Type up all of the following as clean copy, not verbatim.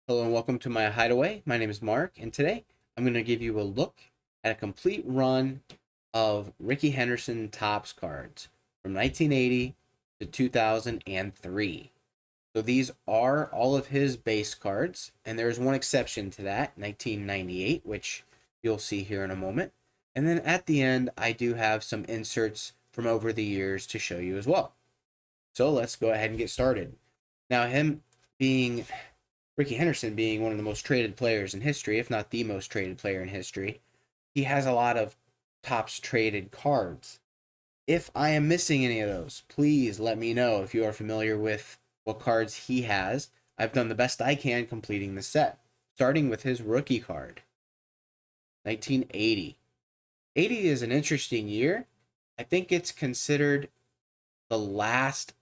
Hello and welcome to my hideaway. My name is Mark, and today I'm going to give you a look at a complete run of Rickey Henderson Topps cards from 1980 to 2003. So these are all of his base cards, and there's one exception to that, 1998, which you'll see here in a moment. And then at the end, I do have some inserts from over the years to show you as well. So let's go ahead and get started. Now, him being Rickey Henderson being one of the most traded players in history, if not the most traded player in history, he has a lot of Topps traded cards. If I am missing any of those, please let me know if you are familiar with what cards he has. I've done the best I can completing the set, starting with his rookie card, 1980. 80 is an interesting year. I think it's considered the last,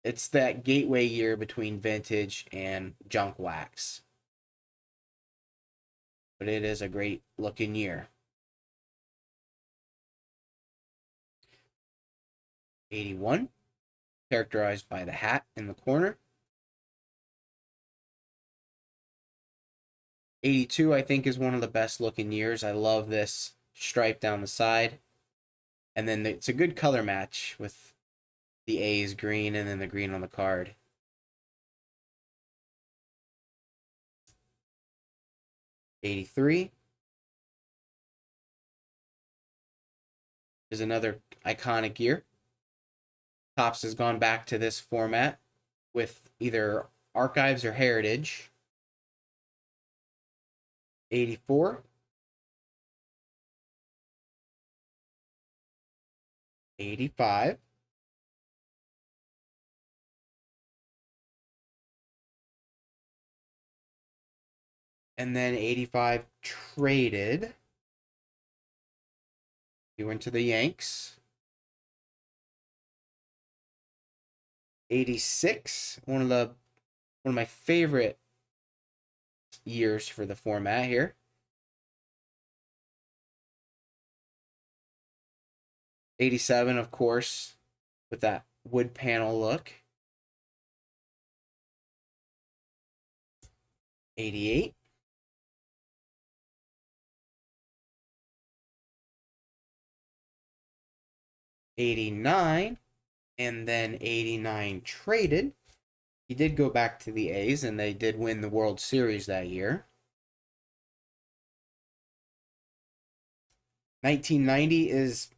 it's that gateway year between vintage and junk wax. But it is a great looking year. 81, characterized by the hat in the corner. 82, I think, is one of the best looking years. I love this stripe down the side. And then it's a good color match with the A's green and then the green on the card. 83 is another iconic year. Topps has gone back to this format with either Archives or Heritage. 84, 85, and then 85 traded. He went to the Yanks. 86, one of my favorite years for the format here. 87, of course, with that wood panel look. 88. 89, and then 89 traded. He did go back to the A's, and they did win the World Series that year. 1990 is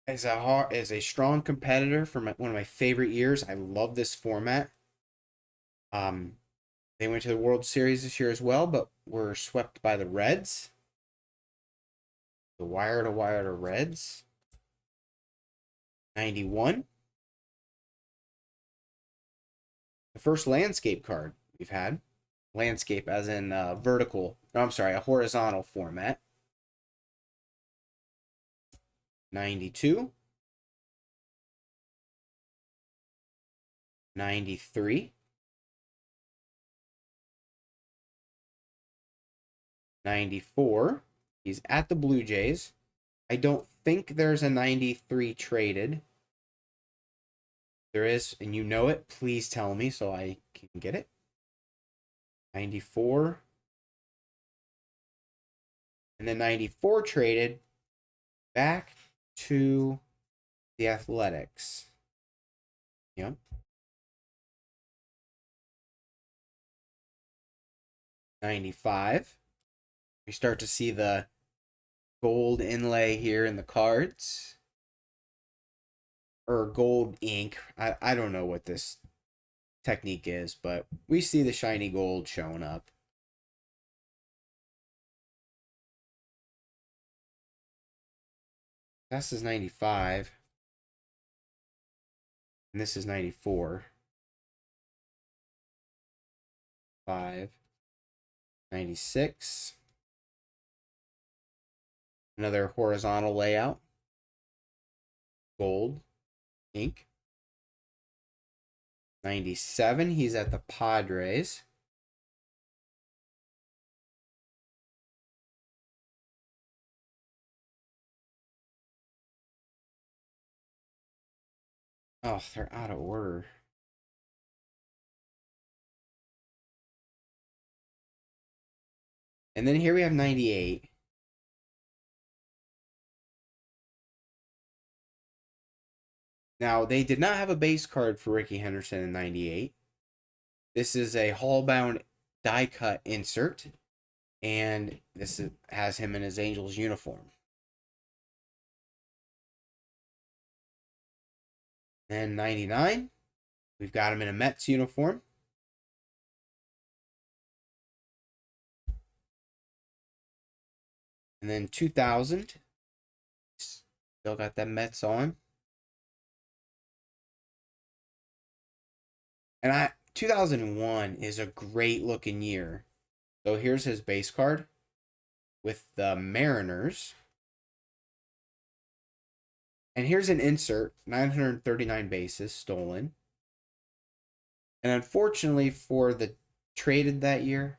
a strong competitor for one of my favorite years. I love this format. They went to the World Series this year as well, but were swept by the Reds. The wire to wire to Reds. 91. The first landscape card we've had. Landscape as in vertical. No, I'm sorry, a horizontal format. 92. 93. 94. He's at the Blue Jays. I don't think there's a 93 traded. There is, and you know it, please tell me so I can get it. 94. And then 94 traded back to the Athletics. Yep. 95. We start to see the gold inlay here in the cards. Or gold ink. I don't know what this technique is, but we see the shiny gold showing up. This is 95. And this is 94. 5. 96. Another horizontal layout. Gold ink. 97, he's at the Padres. Oh, they're out of order. And then here we have 98. Now, they did not have a base card for Rickey Henderson in 98. This is a hall-bound die-cut insert, and has him in his Angels uniform. Then 99, we've got him in a Mets uniform. And then 2000, still got that Mets on. And 2001 is a great looking year. So here's his base card with the Mariners. And here's an insert, 939 bases stolen. And unfortunately for the traded that year,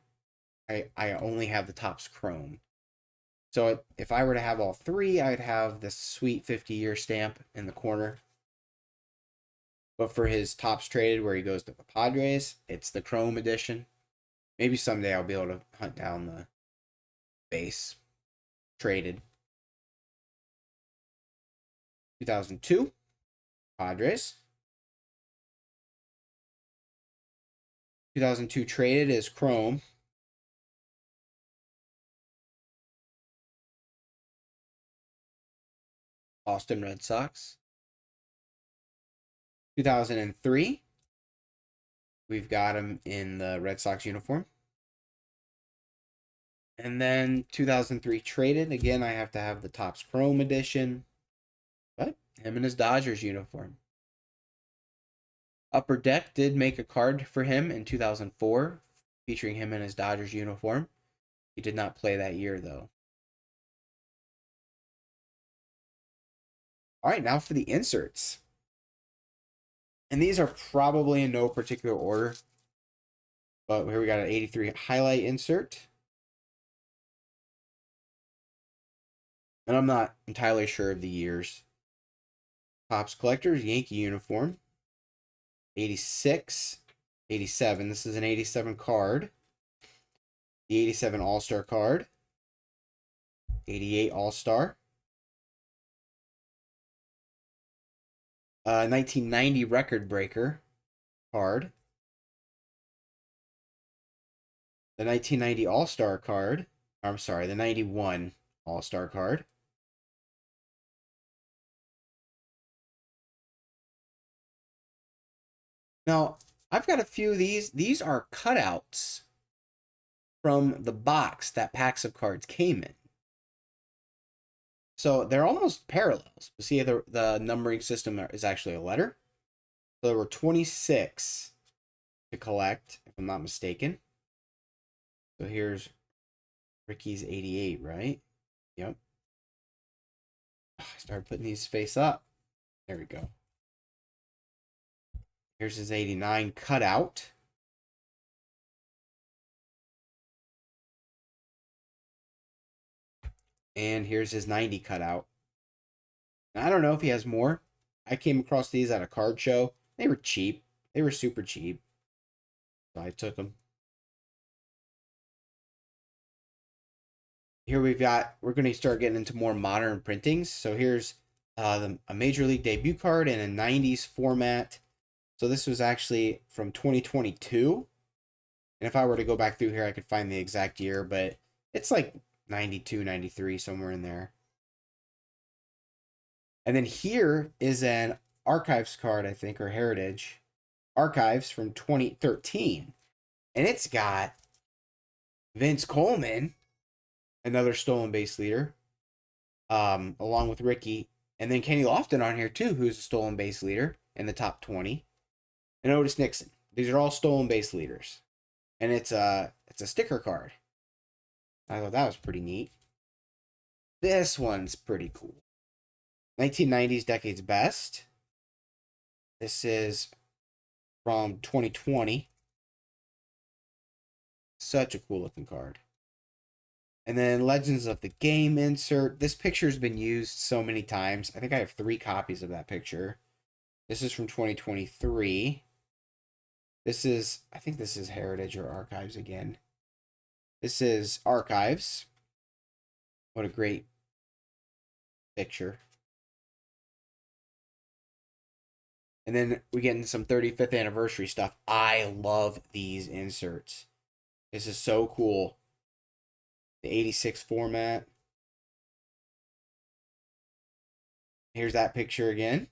I only have the Topps Chrome. So if I were to have all three, I'd have the sweet 50-year stamp in the corner. But for his Topps traded, where he goes to the Padres, it's the Chrome edition. Maybe someday I'll be able to hunt down the base traded. 2002, Padres. 2002 traded is Chrome. Boston Red Sox. 2003, we've got him in the Red Sox uniform. And then 2003 traded. Again, I have to have the Topps Chrome edition. But him in his Dodgers uniform. Upper Deck did make a card for him in 2004, featuring him in his Dodgers uniform. He did not play that year, though. All right, now for the inserts. And these are probably in no particular order. But here we got an 83 highlight insert. And I'm not entirely sure of the years. Topps Collectors, Yankee uniform. 86, 87. This is an 87 card. The 87 All-Star card. 88 All-Star. 1990 Record Breaker card. The 1990 All-Star card. I'm sorry, the 91 All-Star card. Now, I've got a few of these. These are cutouts from the box that packs of cards came in. So they're almost parallels. But see, the numbering system is actually a letter. So there were 26 to collect, if I'm not mistaken. So here's Rickey's 88, right? Yep. I started putting these face up. There we go. Here's his 89 cutout. And here's his 90 cutout. Now, I don't know if he has more. I came across these at a card show. They were cheap. They were super cheap. So I took them. Here we're going to start getting into more modern printings. So here's a Major League debut card in a 90s format. So this was actually from 2022. And if I were to go back through here, I could find the exact year, but it's like 92, 93, somewhere in there. And then here is an Archives card, I think, or Heritage. Archives from 2013. And it's got Vince Coleman, another stolen base leader, along with Rickey. And then Kenny Lofton on here, too, who's a stolen base leader in the top 20. And Otis Nixon. These are all stolen base leaders. And it's a sticker card. I thought that was pretty neat. This one's pretty cool. 1990s Decade's Best. This is from 2020. Such a cool looking card. And then Legends of the Game insert. This picture's been used so many times. I think I have 3 copies of that picture. This is from 2023. I think this is Heritage or Archives again. This is Archives. What a great picture. And then we get into some 35th anniversary stuff. I love these inserts. This is so cool. The 86 format. Here's that picture again.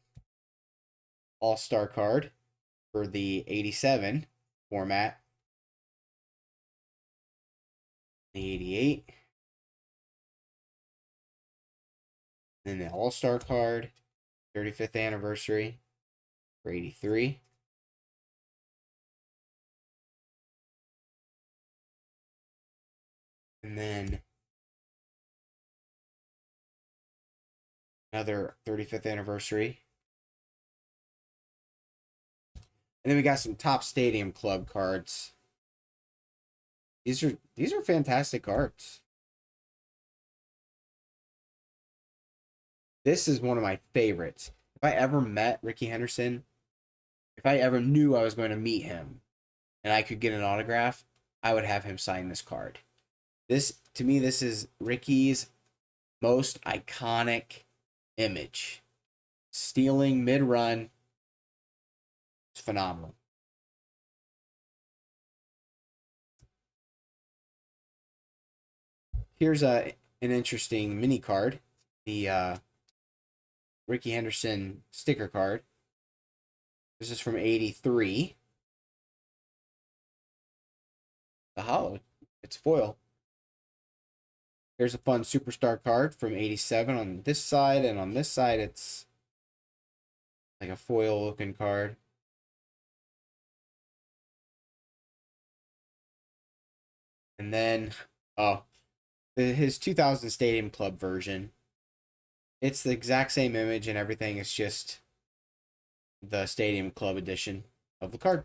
All-Star card for the 87 format. The 88. Then the All-Star card, 35th anniversary for 83. And then another 35th anniversary. And then we got some Top Stadium Club cards. These are fantastic cards. This is one of my favorites. If I ever met Rickey Henderson, if I ever knew I was going to meet him and I could get an autograph, I would have him sign this card. This, to me, this is Rickey's most iconic image. Stealing mid-run. It's phenomenal. Here's an interesting mini card. The Rickey Henderson sticker card. This is from 83. The hollow. It's foil. Here's a fun superstar card from 87 on this side, and on this side it's like a foil looking card. And then, his 2000 Stadium Club version. It's the exact same image and everything. It's just the Stadium Club edition of the card.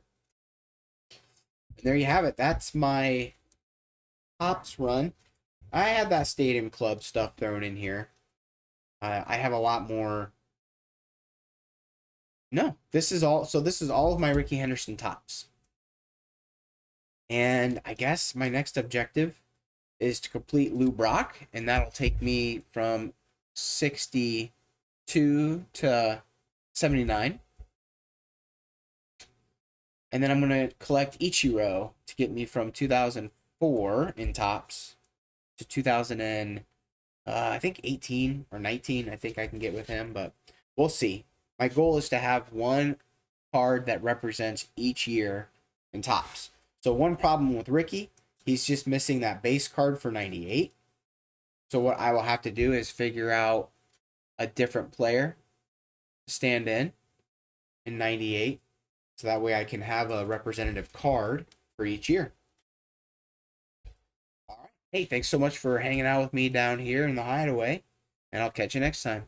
And there you have it. That's my Topps run. I had that Stadium Club stuff thrown in here. I have a lot more. No, this is all. So this is all of my Rickey Henderson Topps. And I guess my next objective is to complete Lou Brock, and that'll take me from 62 to 79. And then I'm going to collect Ichiro to get me from 2004 in Topps to 2000 and I think 18 or 19. I think I can get with him, but we'll see. My goal is to have one card that represents each year in Topps. So one problem with Rickey, he's just missing that base card for 98. So what I will have to do is figure out a different player to stand in 98. So that way I can have a representative card for each year. All right. Hey, thanks so much for hanging out with me down here in the hideaway, and I'll catch you next time.